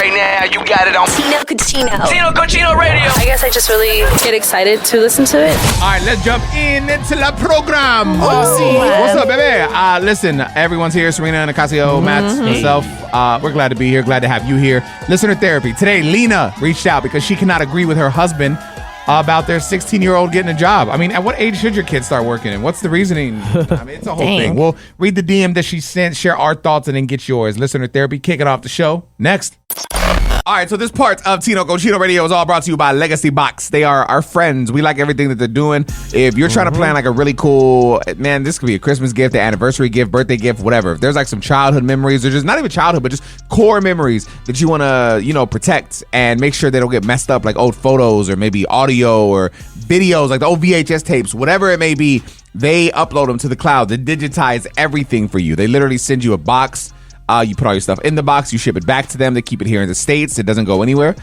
right now. You got it on Tino Cochino Radio. I guess I just really get excited to listen to it. All right, let's jump into the program. What's up, baby? Listen, everyone's here. Serina, Nicasio, Matt, myself. We're glad to be here. Glad to have you here. Listener therapy. Today, Lena reached out because she cannot agree with her husband about their 16-year-old getting a job. I mean, at what age should your kids start working? And what's the reasoning? I mean, it's a whole thing. We'll read the DM that she sent, share our thoughts, and then get yours. Listener therapy, kicking off the show. Next. All right, so this part of Tino Cochino Radio is all brought to you by Legacy Box. They are our friends. We like everything that they're doing. If you're trying to plan like a really cool, man, this could be a Christmas gift, an anniversary gift, birthday gift, whatever. If there's like some childhood memories, or just not even childhood, but just core memories that you want to, protect and make sure they don't get messed up, like old photos or maybe audio or videos, like the old VHS tapes, whatever it may be, they upload them to the cloud. They digitize everything for you. They literally send you a box. You put all your stuff in the box, you ship it back to them. They keep it here in the States. It doesn't go anywhere.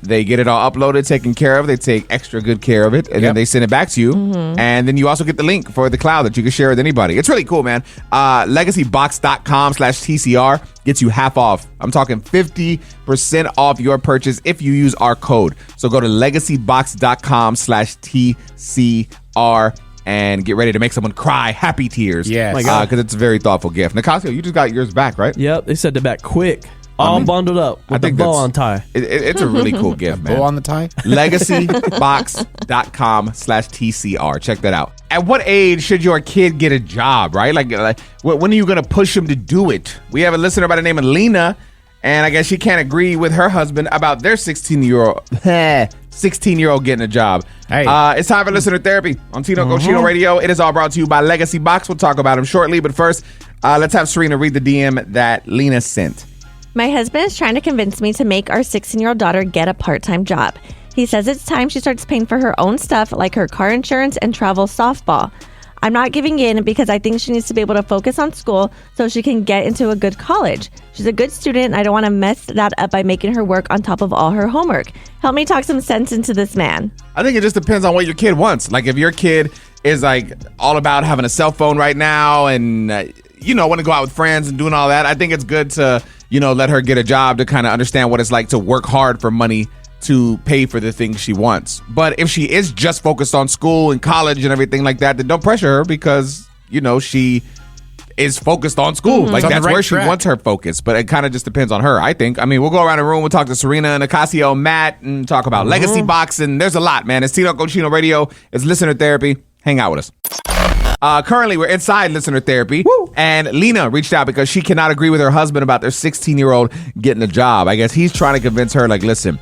They get it all uploaded, taken care of. They take extra good care of it, and then they send it back to you. And then you also get the link for the cloud that you can share with anybody. It's really cool, man. Legacybox.com/TCR gets you half off. I'm talking 50% off your purchase if you use our code. So go to legacybox.com/TCR and get ready to make someone cry happy tears. Yes. Because it's a very thoughtful gift. Nicasio, you just got yours back, right? Yep, they sent it back quick. All bundled up with the bow on tie. It's a really cool gift, man. Bow on the tie? Legacybox.com/TCR. Check that out. At what age should your kid get a job, right? Like when are you going to push them to do it? We have a listener by the name of Lena, and I guess she can't agree with her husband about their 16-year-old getting a job. Hey. It's time for listener therapy on Tino Cochino Radio. It is all brought to you by Legacy Box. We'll talk about him shortly, but first, let's have Serina read the DM that Lena sent. My husband is trying to convince me to make our 16-year-old daughter get a part-time job. He says it's time she starts paying for her own stuff like her car insurance and travel softball. I'm not giving in because I think she needs to be able to focus on school so she can get into a good college. She's a good student and I don't want to mess that up by making her work on top of all her homework. Help me talk some sense into this man. I think it just depends on what your kid wants. Like if your kid is like all about having a cell phone right now and, want to go out with friends and doing all that, I think it's good to, let her get a job to kind of understand what it's like to work hard for money to pay for the things she wants. But if she is just focused on school and college and everything like that, then don't pressure her because, she is focused on school. Like that's where she wants her focus. But it kind of just depends on her, I think. I mean, we'll go around the room. We'll talk to Serina, Nicasio, Matt, and talk about Legacy Box. And there's a lot, man. It's Tino Cochino Radio. It's listener therapy. Hang out with us. Currently, we're inside listener therapy. Woo. And Lena reached out because she cannot agree with her husband about their 16-year-old getting a job. I guess he's trying to convince her, like, listen,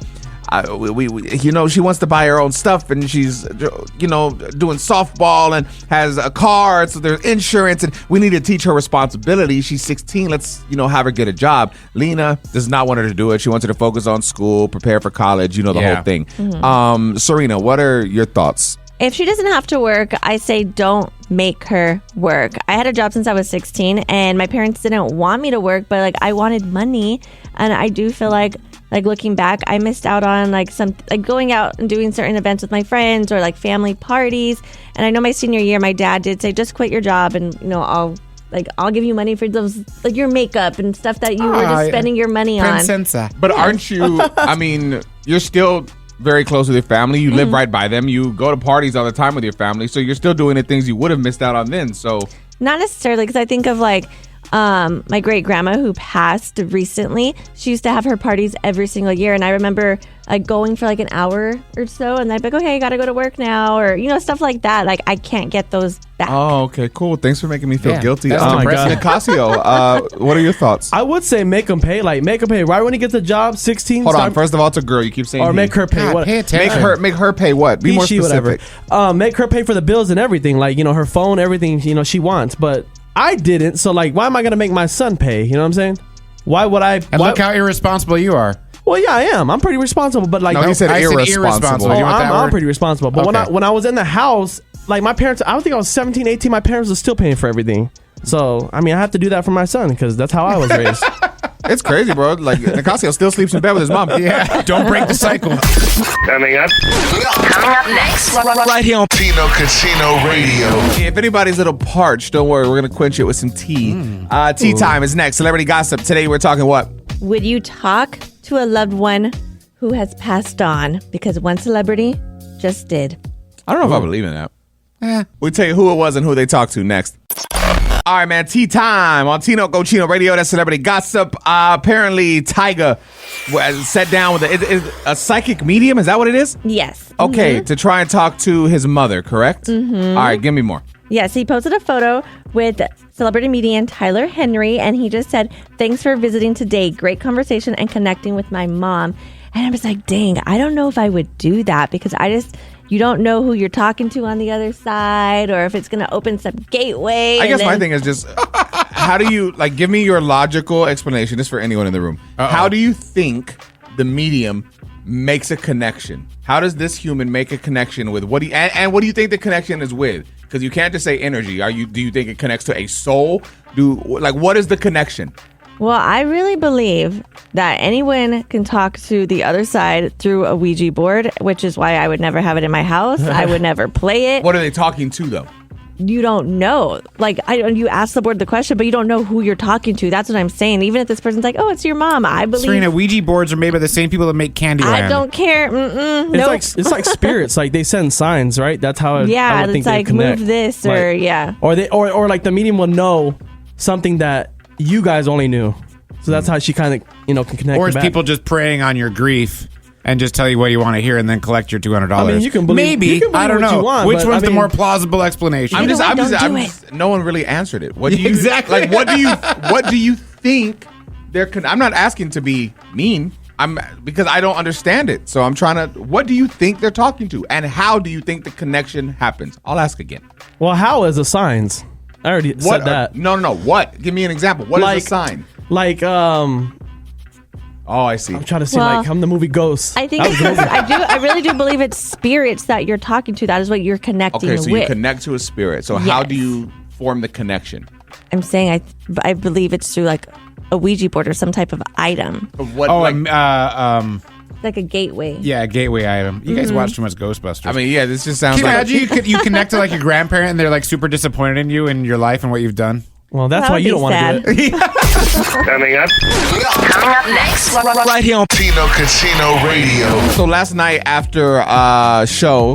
she wants to buy her own stuff and she's, doing softball and has a car. So there's insurance and we need to teach her responsibility. She's 16. Let's, have her get a job. Lena does not want her to do it. She wants her to focus on school, prepare for college, the whole thing. Serina, what are your thoughts? If she doesn't have to work, I say don't make her work. I had a job since I was 16 and my parents didn't want me to work, but I wanted money. And I do feel like looking back, I missed out on going out and doing certain events with my friends or family parties. And I know my senior year, my dad did say, just quit your job and, I'll give you money for those, your makeup and stuff that you were just spending your money on. But aren't you, you're still very close with your family. You live right by them. You go to parties all the time with your family. So you're still doing the things you would have missed out on then. So not necessarily, because I think of my great grandma who passed recently. She used to have her parties every single year. And I remember going for an hour or so. And I'd be like, okay, I got to go to work now. Or, stuff like that. I can't get those back. Oh, okay, cool. Thanks for making me feel guilty. That's depressing. Nicasio, what are your thoughts? I would say make him pay. Make him pay right when he gets a job, 16. Hold on. First of all, it's a girl. You keep saying or make her pay. God, what? Pay attention. Make her pay what? Be more specific. Whatever. Make her pay for the bills and everything. Her phone, everything, she wants. But I didn't. So why am I going to make my son pay? You know what I'm saying? Why would I? And look how irresponsible you are. Well, yeah, I am. I'm pretty responsible. But no, he said irresponsible. I'm pretty responsible. But when I was in the house, my parents, I don't think I was 17, 18. My parents were still paying for everything. So, I have to do that for my son because that's how I was raised. It's crazy, bro. Nicasio still sleeps in bed with his mom. Yeah, don't break the cycle. Coming up next, right here on Tino Cochino Radio. If anybody's a little parched, don't worry. We're going to quench it with some tea. Tea time is next. Celebrity gossip. Today we're talking what? Would you talk to a loved one who has passed on, because one celebrity just did. I don't know if I believe in that. We'll tell you who it was and who they talked to next. All right, man. Tea time on Tino Chino Radio. That's celebrity gossip. Apparently, Tyga sat down with a psychic medium. Is that what it is? Yes. Okay, to try and talk to his mother, correct? All right, give me more. Yes, he posted a photo with celebrity comedian Tyler Henry, and he just said, "Thanks for visiting today. Great conversation and connecting with my mom." And I was like, dang, I don't know if I would do that, because you don't know who you're talking to on the other side, or if it's going to open some gateway. I guess my thing is just, how do you, give me your logical explanation, just for anyone in the room. How do you think the medium makes a connection? How does this human make a connection with what do you think the connection is with? Because you can't just say energy. Do you think it connects to a soul? What is the connection? Well, I really believe that anyone can talk to the other side through a Ouija board, which is why I would never have it in my house. I would never play it. What are they talking to, though? You don't know. You ask the board the question, but you don't know who you're talking to. That's what I'm saying. Even if this person's like, "Oh, it's your mom," I believe. Serena, Ouija boards are made by the same people that make Candyland. I don't care. Nope. It's like spirits. Like, they send signs, right? That's how. I would think it's like connect. move this, or yeah. Or like the medium will know something that you guys only knew. So that's how she kind of can connect. Or is back. people just preying on your grief and just tell you what you want to hear and then collect your $200? I mean, you can believe. Maybe. You can believe I don't what know. you want, Which but, was the more plausible explanation? No one really answered it. What do you Exactly. what do you think they're? I'm not asking to be mean. Because I don't understand it. So I'm trying to. What do you think they're talking to, and how do you think the connection happens? I'll ask again. Well, how is the signs? I already said that. No. What? Give me an example. What is a sign? Oh, I see. I'm trying to see, I'm the movie Ghost. I think I really do believe it's spirits that you're talking to. That is what you're connecting with. Okay, so you connect to a spirit. So how do you form the connection? I'm saying I believe it's through a Ouija board or some type of item. What? Like a gateway. Yeah, a gateway item. You guys watch too much Ghostbusters. I mean, yeah, this just sounds Can you like... imagine you connect to your grandparent and they're super disappointed in you and your life and what you've done? Well, that's why you don't want to do it. Coming up next, Right here on Tino Chino Radio. So last night after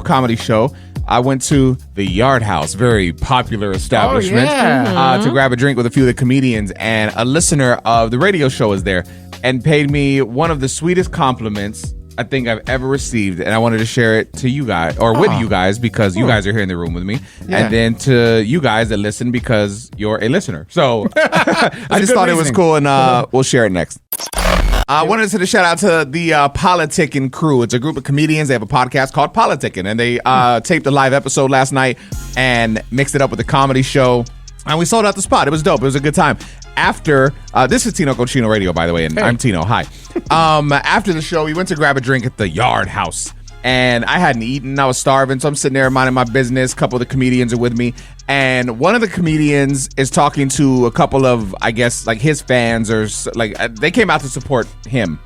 comedy show, I went to the Yard House, very popular establishment, to grab a drink with a few of the comedians, and a listener of the radio show was there and paid me one of the sweetest compliments I think I've ever received, and I wanted to share it to you guys, or with you guys, because you guys are here in the room with me, and then to you guys that listen because you're a listener. So I just thought it was cool, and we'll share it next. I wanted to shout out to the Politicking crew. It's a group of comedians. They have a podcast called Politicking, and they taped a live episode last night and mixed it up with a comedy show. And we sold out the spot. It was dope. It was a good time. After, this is Tino Chino Radio, by the way, and I'm Tino. Hi. After the show, we went to grab a drink at the Yard House. And I hadn't eaten. I was starving, so I'm sitting there minding my business. A couple of the comedians are with me. And one of the comedians is talking to a couple of, I guess, his fans, or they came out to support him.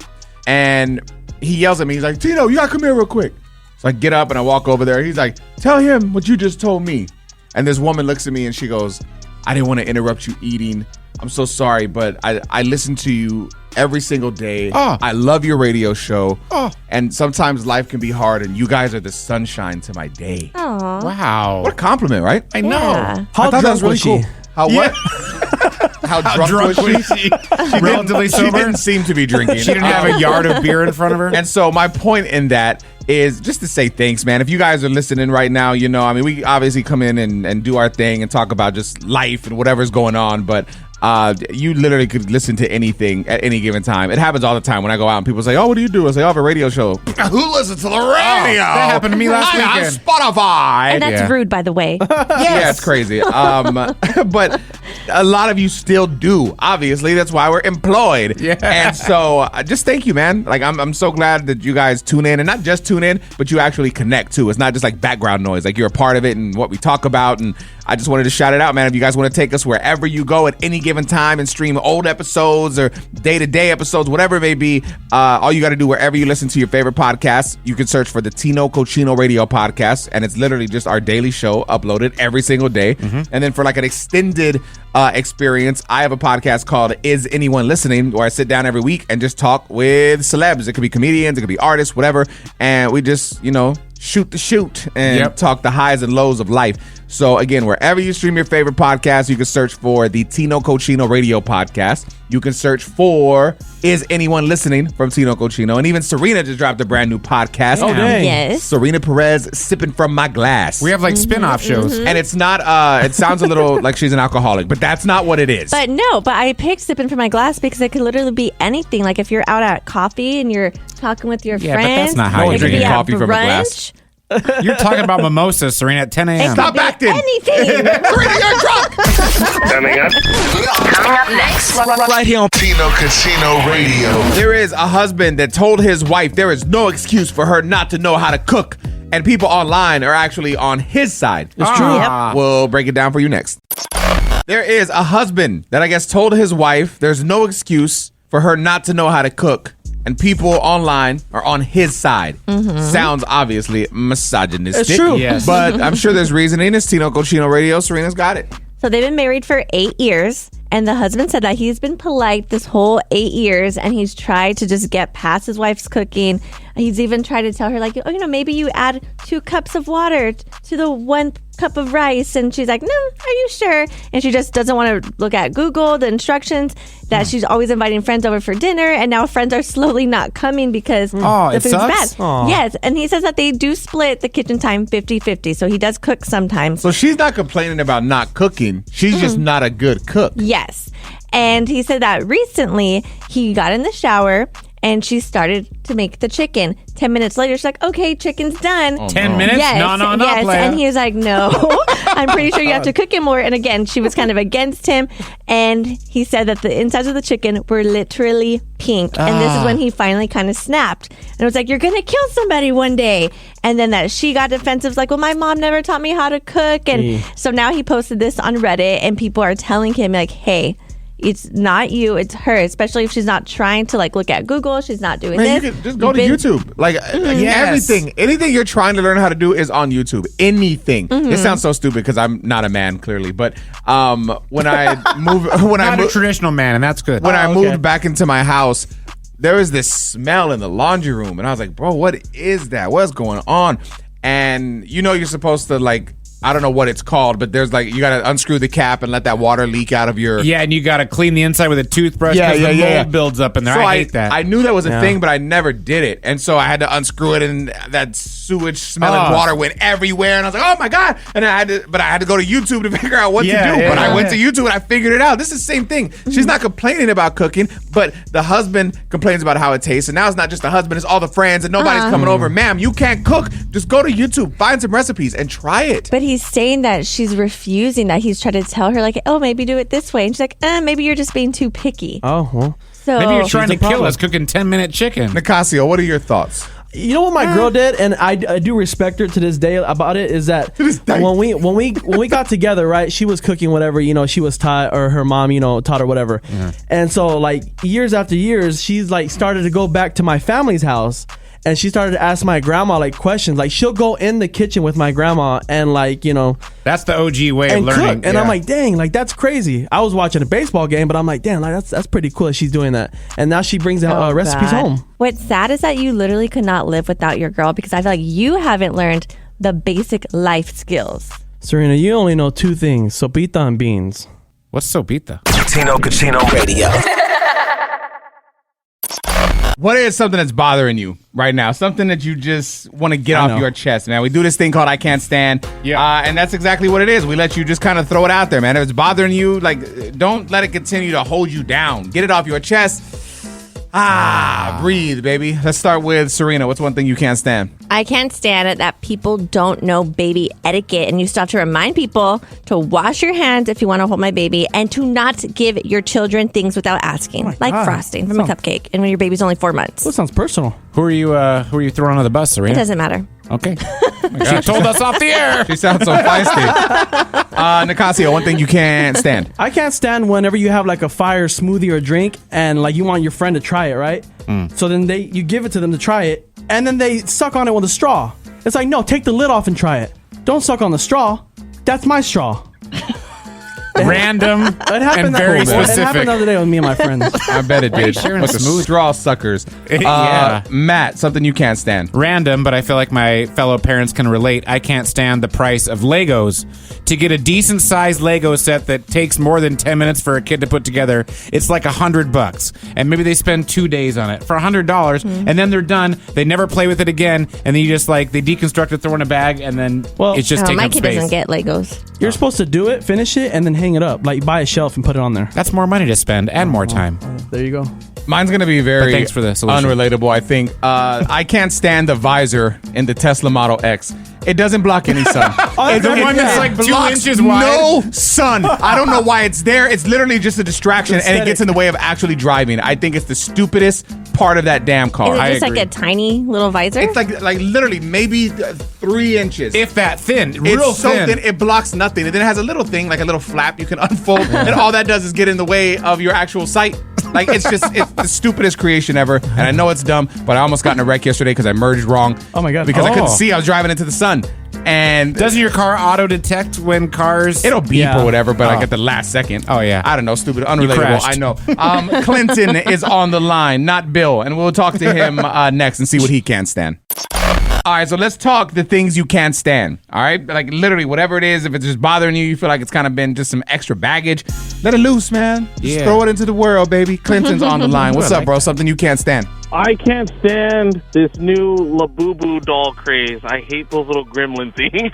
And he yells at me. He's like, "Tino, you gotta come here real quick." So I get up and I walk over there. He's like, "Tell him what you just told me." And this woman looks at me and she goes, "I didn't want to interrupt you eating. I'm so sorry, but I listen to you every single day. I love your radio show. And sometimes life can be hard, and you guys are the sunshine to my day." Aww. Wow. What a compliment, right? I know. Yeah. How drunk was she? How what? How drunk was she? Relatively She sober? didn't seem to be drinking. She didn't have a yard of beer in front of her? And so my point in that is just to say thanks, man. If you guys are listening right now, we obviously come in and do our thing and talk about just life and whatever's going on, but you literally could listen to anything at any given time. It happens all the time when I go out and people say, "Oh, what do you do?" I say, "I have a radio show." Who listens to the radio? That happened to me last weekend. On Spotify. And that's rude, by the way. Yeah, it's crazy. But a lot of you still do. Obviously, that's why we're employed. Yeah. And so just thank you, man. I'm so glad that you guys tune in, and not just tune in, but you actually connect too. It's not just background noise. You're a part of it and what we talk about. And I just wanted to shout it out, man. If you guys want to take us wherever you go at any given time and stream old episodes or day-to-day episodes, whatever it may be, all you got to do wherever you listen to your favorite podcasts, you can search for the Tino Chino Radio podcast, and it's literally just our daily show uploaded every single day. And then for an extended experience, I have a podcast called Is Anyone Listening, where I sit down every week and just talk with celebs. It could be comedians, it could be artists, whatever. And we just, shoot the shoot and talk the highs and lows of life. So again, wherever you stream your favorite podcast, you can search for the Tino Cochino Radio Podcast. You can search for Is Anyone Listening from Tino Cochino. And even Serina just dropped a brand new podcast. Oh, dang. Yes. Serina Perez, Sipping From My Glass. We have like spin-off shows. And it's not, it sounds a little like she's an alcoholic, but that's not what it is. But I picked Sipping From My Glass because it could literally be anything. Like if you're out at coffee and you're talking with your friends. But that's not how No you one's drink drinking at coffee from a glass. brunch. You're talking about mimosas, Serena, at 10 a.m. Stop acting. Anything. Serina, you're drunk. Coming up next. Right here on Tino Casino Radio. There is a husband that told his wife there is no excuse for her not to know how to cook. And people online are actually on his side. It's true. Yep. We'll break it down for you next. There is a husband that I guess told his wife there's no excuse for her not to know how to cook. And people online are on his side. Sounds obviously misogynistic. It's true. Yes. But I'm sure there's reasoning. It's Tino Cochino Radio. Serina's got it. So they've been married for 8 years, and the husband said that he's been polite this whole 8 years, and he's tried to just get past his wife's cooking. He's even tried to tell her, like, maybe you add 2 cups of water to the 1 cup of rice, and she's like, no, are you sure? And she just doesn't want to look at Google, the instructions, that she's always inviting friends over for dinner, and now friends are slowly not coming because the it food's sucks? bad. Aw. Yes, and he says that they do split the kitchen time 50-50, so he does cook sometimes. So she's not complaining about not cooking. She's just not a good cook. Yes. And he said that recently he got in the shower and she started to make the chicken. 10 minutes later, she's like, okay, chicken's done. 10 minutes? Yes, No, yes. player. And he was like, no, I'm pretty sure you have to cook it more. And again, she was kind of against him. And he said that the insides of the chicken were literally pink. And this is when he finally kind of snapped. And it was like, you're going to kill somebody one day. And then that she got defensive, like, well, my mom never taught me how to cook. And so now he posted this on Reddit and people are telling him, like, hey, it's not you, it's her, especially if she's not trying to look at Google. She's not doing Man, this. you can just go to YouTube. Yes. Anything you're trying to learn how to do is on YouTube. Anything. It sounds so stupid because I'm not a man, clearly. But when I Not a traditional man, and that's good. when I okay. moved back into my house, there was this smell in the laundry room, and I was like, bro, what is that? What's going on? And you're supposed to I don't know what it's called, but there's you gotta unscrew the cap and let that water leak out of your. Yeah, and you got to clean the inside with a toothbrush because the mold builds up in there. So I hate that. I knew that was a thing, but I never did it. And so I had to unscrew it, and that sewage smelling water went everywhere. And I was like, oh my God. And I had to go to YouTube to figure out what to do. But I went to YouTube and I figured it out. This is the same thing. She's not complaining about cooking, but the husband complains about how it tastes. And now it's not just the husband, it's all the friends, and nobody's coming over. Ma'am, you can't cook. Just go to YouTube, find some recipes, and try it. But he's saying that she's refusing, that he's trying to tell her, oh, maybe do it this way. And she's like, maybe you're just being too picky. Oh, well. So Maybe you're trying to She's a kill problem. us cooking 10-minute chicken. Nicasio, what are your thoughts? You know what my girl did, and I do respect her to this day about it, is that when we got together, right, she was cooking whatever, she was taught, or her mom, taught her whatever. And so years after years, she's started to go back to my family's house. And she started to ask my grandma questions. She'll go in the kitchen with my grandma and That's the OG way of and learning. cook. And I'm like, dang, that's crazy. I was watching a baseball game, but I'm like, damn, that's pretty cool that she's doing that. And now she brings out recipes God. home. What's sad is that you literally could not live without your girl, because I feel like you haven't learned the basic life skills. Serena, you only know 2 things: sopita and beans. What's sopita? Tino Casino Radio. What is something that's bothering you right now? Something that you just want to get off your chest, man. We do this thing called I Can't Stand. Yeah. And that's exactly what it is. We let you just kind of throw it out there, man. If it's bothering you, don't let it continue to hold you down. Get it off your chest. Breathe, baby. Let's start with Serina. What's one thing you can't stand? I can't stand it that people don't know baby etiquette, and you still have to remind people to wash your hands if you want to hold my baby, and to not give your children things without asking, like God. frosting from a cupcake, and when your baby's only 4 months. That sounds personal. Who are you throwing under the bus, Serena? It doesn't matter. Okay. She told us off the air. She sounds so feisty. Nicasio, one thing you can't stand. I can't stand whenever you have a fire smoothie or drink, and you want your friend to try it, right? So then you give it to them to try it, and then they suck on it with a straw. It's like, no, take the lid off and try it. Don't suck on the straw. That's my straw. random, and very It specific. happened the other day with me and my friends. I bet it did. sharing With the smooth? straw suckers. Yeah. Matt, something you can't stand. Random, but I feel like my fellow parents can relate. I can't stand the price of Legos. To get a decent sized Lego set that takes more than 10 minutes for a kid to put together, it's like $100, and maybe they spend 2 days on it for $100, and then they're done. They never play with it again, and then you just like they deconstruct it, throw in a bag, and then it's just taking my up kid space. doesn't get Legos. You're supposed to do it, finish it, and then hang it up. Like buy a shelf and put it on there. That's more money to spend and more time. There you go. Mine's going to be very But thanks for the solution. unrelatable, I think. I can't stand the visor in the Tesla Model X. It doesn't block any sun. The one that's like 2 blocks inches wide. No sun. I don't know why it's there. It's literally just a distraction, and it gets in the way of actually driving. I think it's the stupidest part of that damn car. Is it I just agree. like a tiny little visor? It's like literally maybe 3 inches. If that thin, It's real so thin. thin, it blocks nothing. And then it has a little thing, like a little flap you can unfold, and all that does is get in the way of your actual sight. Like, it's the stupidest creation ever. And I know it's dumb, but I almost got in a wreck yesterday because I merged wrong. Oh my God. Because I couldn't Oh. see. I was driving into the sun. And Doesn't your car auto detect when cars? it'll beep Yeah. or whatever, but like Oh. at the last second. Oh, yeah. I don't know, stupid, unrelatable. crashed. I know. Clinton is on the line, not Bill. And we'll talk to him next and see what he can't stand. All right, so let's talk the things you can't stand. All right, like literally whatever it is, if it's just bothering you, you feel like it's kind of been just some extra baggage, let it loose, man. Just Yeah. throw it into the world, baby. Clinton's on the line. What's up, bro? Something you can't stand. I can't stand this new Labubu doll craze. I hate those little gremlin things.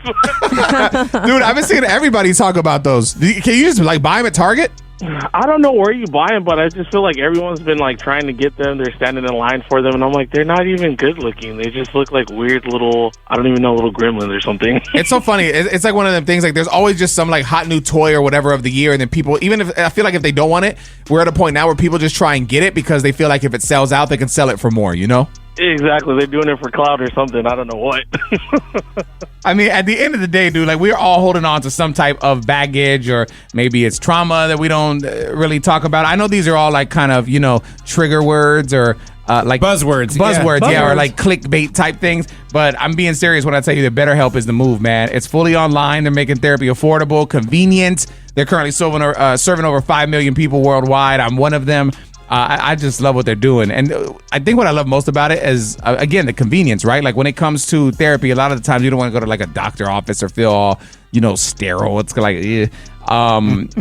Dude, I've been seeing everybody talk about those. Can you just like buy them at Target? I don't know where you buy them, but I just feel like everyone's been like trying to get them. They're standing in line for them, and I'm like, they're not even good looking. They just look like weird little, I don't even know, little gremlins or something. It's so funny. It's like one of them things. Like there's always just some like hot new toy or whatever of the year, and then people, even if I feel like if they don't want it, we're at a point now where people just try and get it because they feel like if it sells out, they can sell it for more. You know? Exactly. They're doing it for clout or something. I don't know what. I mean, at the end of the day, dude, like we're all holding on to some type of baggage, or maybe it's trauma that we don't really talk about. I know these are all like kind of, you know, trigger words or like Buzzwords, or like clickbait type things. But I'm being serious when I tell you that BetterHelp is the move, man. It's fully online. They're making therapy affordable, convenient. They're currently serving over 5 million people worldwide. I'm one of them. I just love what they're doing. And I think what I love most about it is, again, the convenience, right? Like when it comes to therapy, a lot of the times you don't want to go to like a doctor office or feel all, you know, sterile. It's like,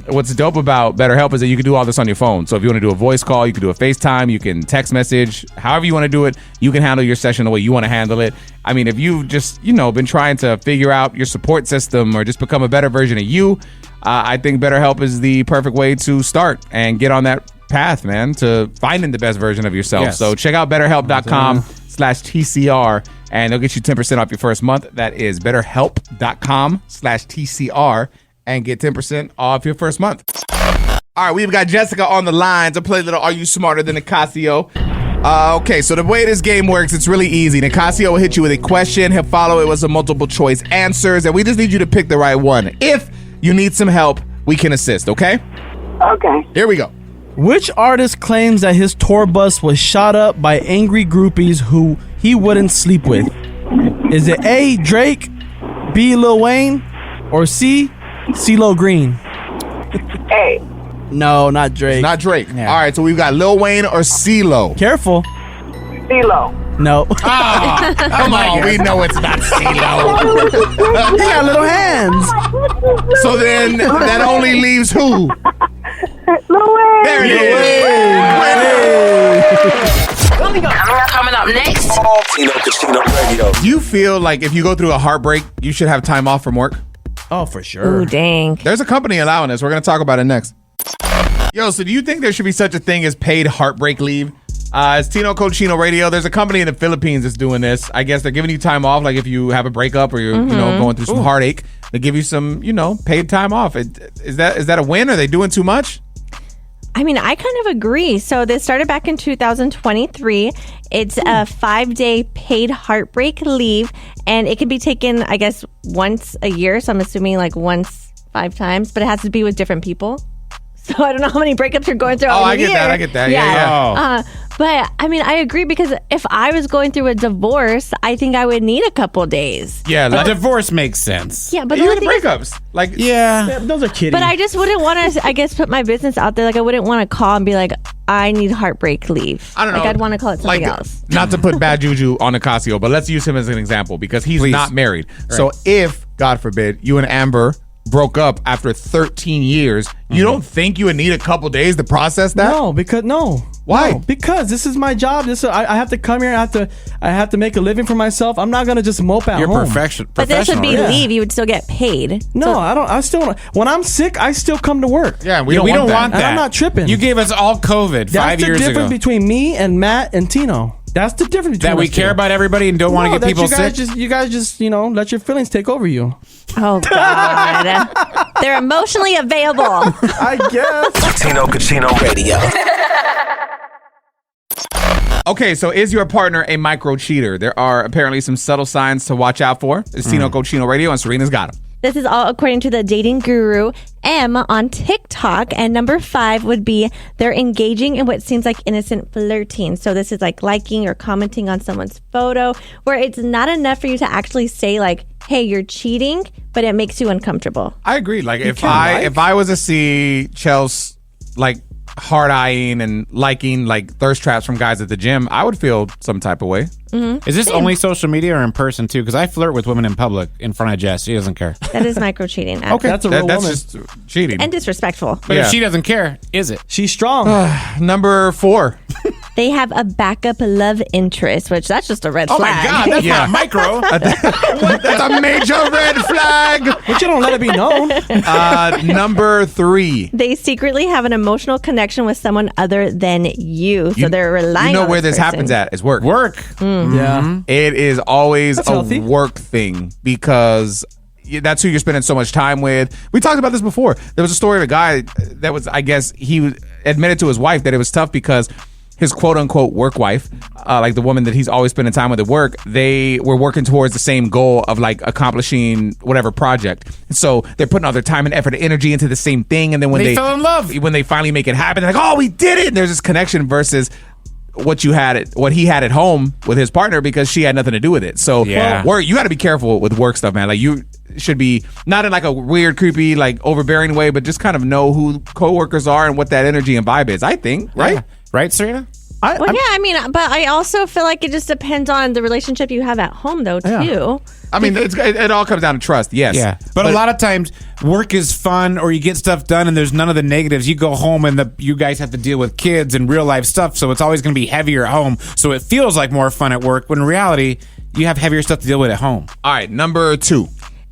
what's dope about BetterHelp is that you can do all this on your phone. So if you want to do a voice call, you can do a FaceTime, you can text message, however you want to do it, you can handle your session the way you want to handle it. I mean, if you've just, you know, been trying to figure out your support system or just become a better version of you, I think BetterHelp is the perfect way to start and get on that path, man, to finding the best version of yourself. Yes. So check out betterhelp.com/TCR and they'll get you 10% off your first month. That is betterhelp.com/TCR and get 10% off your first month. All right, we've got Jessica on the line to play a little Are You Smarter Than Nicasio? Okay, so the way this game works, it's really easy. Nicasio will hit you with a question. He'll follow it with some multiple choice answers, and we just need you to pick the right one. If you need some help, we can assist, okay? Okay. Here we go. Which artist claims that his tour bus was shot up by angry groupies who he wouldn't sleep with? Is it A, Drake, B, Lil Wayne, or C, CeeLo Green? A. No, not Drake. Not Drake. Yeah. All right, so we've got Lil Wayne or CeeLo. Careful. CeeLo. No. Come on, we know it's not CeeLo. He got little hands. So then that only leaves who? Lil Wayne. There it is. Coming up next. Tino Casino Radio. Do you feel like if you go through a heartbreak, you should have time off from work? Oh, for sure. Ooh, dang. There's a company allowing this. We're going to talk about it next. Yo, so do you think there should be such a thing as paid heartbreak leave? It's Tino Cochino Radio. There's a company in the Philippines that's doing this. I guess they're giving you time off, like if you have a breakup or you're you know, going through some heartache. They give you some, you know, paid time off. Is that a win? Are they doing too much? I mean, I kind of agree. So this started back in 2023. It's a 5-day paid heartbreak leave, and it can be taken, I guess, once a year. So I'm assuming like once 5 times, but it has to be with different people. So I don't know how many breakups you're going through. Oh, I get year. that. I get that. Yeah. But I mean, I agree because if I was going through a divorce, I think I would need a couple days. Yeah. A divorce makes sense. Yeah, but Even the the thing is- breakups. Like, Yeah, those are kidding. But I just wouldn't want to, I guess, put my business out there. Like, I wouldn't want to call and be like, I need heartbreak leave. I don't know. Like, I'd want to call it something like, else. Not to put bad juju on Nicasio, but let's use him as an example because he's Please. not married. So if, God forbid, you and Amber broke up after 13 years, you don't think you would need a couple days to process that? No. Why? No, because this is my job. I have to come here. I have to make a living for myself. I'm not gonna just mope at You're home. professional. But this would be Yeah. leave. You would still get paid. No, I don't. I still. When I'm sick, I still come to work. Yeah, we We don't don't want want that. that. And I'm not tripping. You gave us all COVID That's 5 the years difference ago. between me and Matt and Tino. That's the difference between That we us two. care about everybody and don't want to get that people you guys sick. you guys just let your feelings take over you. Oh, God. They're emotionally available. I guess. Tino Casino Radio. Okay, so is your partner a micro cheater? There are apparently some subtle signs to watch out for. It's Tino Cochino Radio, and Serena's got them. This is all according to the dating guru M on TikTok. And number 5 would be they're engaging in what seems like innocent flirting. So this is like liking or commenting on someone's photo where it's not enough for you to actually say like, hey, you're cheating, but it makes you uncomfortable. I agree. Like if can't if I was to see Chelsea like hard eyeing and liking like thirst traps from guys at the gym, I would feel some type of way. Is this only social media or in person too? Because I flirt with women in public in front of Jess. She doesn't care. That is micro cheating. Okay, That's a real that's woman. just cheating. And disrespectful. But Yeah. if she doesn't care, is it? She's strong. Number 4. They have a backup love interest, which that's just a red Oh my flag. God, that's not micro. That's a major red flag. But you don't let it be known. Number 3. They secretly have an emotional connection with someone other than you. So they're relying You know on where this person. happens at is work. Work. Yeah. It is always That's a healthy. work thing because that's who you're spending so much time with. We talked about this before. There was a story of a guy that was, I guess, he admitted to his wife that it was tough because his quote unquote work wife, like the woman that he's always spending time with at work, they were working towards the same goal of like accomplishing whatever project. So they're putting all their time and effort and energy into the same thing. And then when They fell in love. when they finally make it happen, they're like, oh, we did it. And there's this connection versus what he had at home with his partner because she had nothing to do with it. So Yeah. work, you got to be careful with work stuff, man. Like you should be not in like a weird, creepy, like overbearing way, but just kind of know who coworkers are and what that energy and vibe is. I think, right? Yeah. Right, Serena? Well, yeah, I mean, but I also feel like it just depends on the relationship you have at home, though, too. Yeah. I mean, it all comes down to trust. Yes. Yeah. But a lot of times work is fun or you get stuff done and there's none of the negatives. You go home and you guys have to deal with kids and real life stuff. So it's always going to be heavier at home. So it feels like more fun at work when in reality you have heavier stuff to deal with at home. All right. Number 2.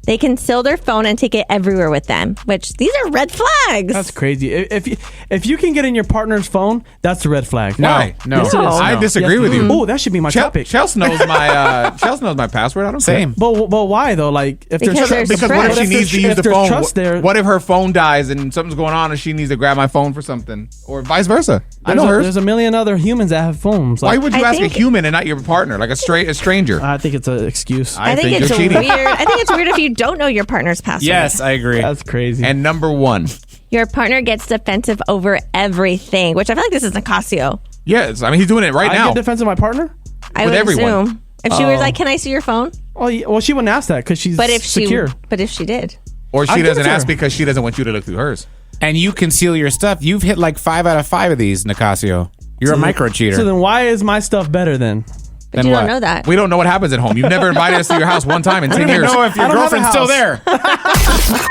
They conceal their phone and take it everywhere with them, which these are red flags. That's crazy. If you can get in your partner's phone, that's a red flag. No. Why? No. Yes, it is. I disagree with you. Oh, that should be my topic. Chelsea knows my password. I don't Same. care. But why though? Like if Because there's there's Because what if trust. she needs to use If the there's phone? trust there- What if her phone dies and something's going on and she needs to grab my phone for something, or vice versa? I there's know hers. there's a million other humans that have phones. Why Like, would you I ask a think- human and not your partner, like a stranger? I think it's an excuse. I think it's you're cheating. weird. I think it's weird if you don't know your partner's password. Yes, I agree. That's crazy. And number 1. Your partner gets defensive over everything, which I feel like this is Nicasio. Yes, I mean he's doing it right I now. get defensive of my partner. I With would everyone. assume. If she was like, can I see your phone? Oh, yeah, well, she wouldn't ask that because she's But if secure. she did. Or I'll she give it doesn't to ask her. because she doesn't want you to look through hers. And you conceal your stuff. You've hit like 5 out of 5 of these, Nicasio. You're a micro cheater. So then why is my stuff better then? But Then you what? don't know that. We don't know what happens at home. You've never invited us to your house one time in 10 I don't even years. know if your I don't have a girlfriend's still house. there.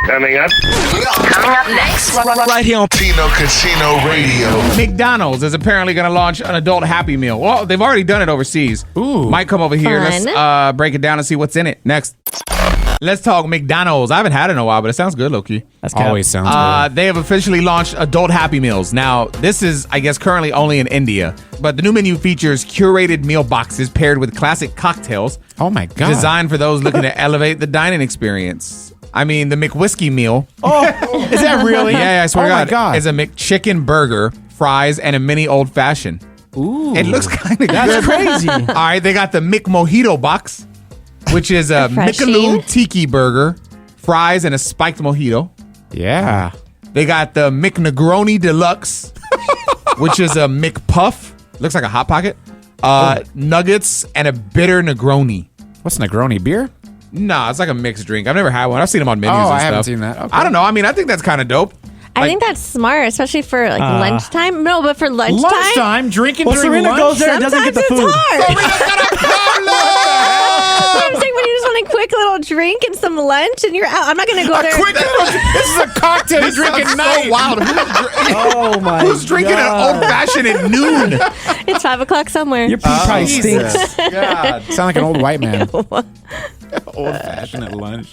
Coming up. Coming up next. Right here on Tino Casino Radio. McDonald's is apparently going to launch an adult Happy Meal. Well, they've already done it overseas. Ooh. Might come over here. Fun. Let's break it down and see what's in it. Next. Let's talk McDonald's. I haven't had it in a while, but it sounds good, low-key. That's cap. Always sounds good. They have officially launched adult Happy Meals. Now, this is, I guess, currently only in India. But the new menu features curated meal boxes paired with classic cocktails. Oh my God. Designed for those looking to elevate the dining experience. I mean, the McWhiskey meal. Is that really? Yeah, I swear Oh to my God. God. Is a McChicken burger, fries, and a mini old fashioned. Ooh. It looks kind of That's crazy. All right, they got the McMojito box, which is a Refreshing. Mickaloo Tiki burger, fries, and a spiked mojito. Yeah. They got the McNegroni Deluxe, which is a McPuff. Looks like a Hot Pocket. Nuggets and a bitter Negroni. What's Negroni? Beer? Nah, it's like a mixed drink. I've never had one. I've seen them on menus and stuff. I haven't seen that. Okay. I don't know. I mean, I think that's kind of dope. I think that's smart, especially for like lunchtime. No, but for lunchtime. Lunchtime? Drinking during Serena lunch? goes there and doesn't get the food. It's hard. I'm saying when you just want a quick little drink and some lunch and you're out. I'm not going to go there. This is a cocktail you drink at night. So wild. Oh my Who's drinking an old fashioned at noon? It's 5 o'clock somewhere. Your pee probably stinks. God. Sound like an old white man. Old fashioned at lunch.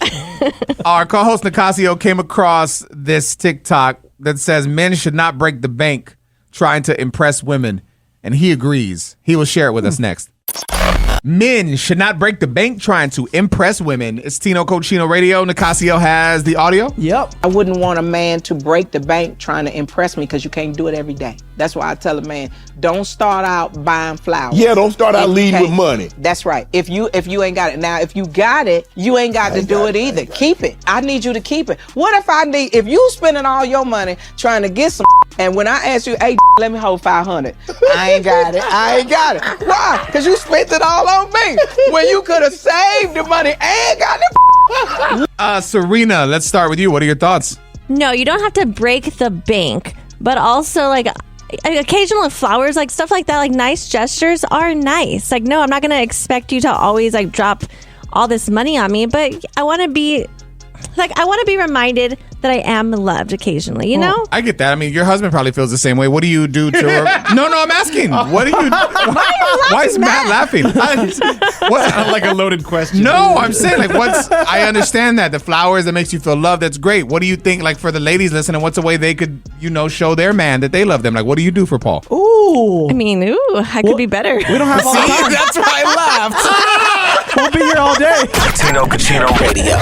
Our co-host Nicasio came across this TikTok that says men should not break the bank trying to impress women, and he agrees. He will share it with us next. Men should not break the bank trying to impress women. It's Tino Cochino Radio. Nicasio has the audio. Yep. I wouldn't want a man to break the bank trying to impress me because you can't do it every day. That's why I tell a man, don't start out buying flowers. Yeah, don't start out leading with money. That's right. If you ain't got it. Now, if you got it, you ain't got to do it either. Keep it. I need you to keep it. What if you spending all your money trying to get some and when I ask you, hey, let me hold 500, I ain't got it. Why? Because you spent it all on me when you could have saved the money and got the Serina, let's start with you. What are your thoughts? No, you don't have to break the bank, but also like occasional flowers, like stuff like that, like nice gestures are nice. Like, no, I'm not going to expect you to always like drop all this money on me, but I want to be reminded that I am loved occasionally, you know? I get that. I mean, your husband probably feels the same way. What do you do to her? No, I'm asking. What do you Why is Matt laughing? Sounded like a loaded question. No, I'm saying I understand that. The flowers that makes you feel loved, that's great. What do you think, like for the ladies listening, what's a way they could, show their man that they love them? Like, what do you do for Paul? Ooh. I mean, I could be better. We don't have all the time. That's why I laughed. We'll be here all day. Tino Cochino Radio.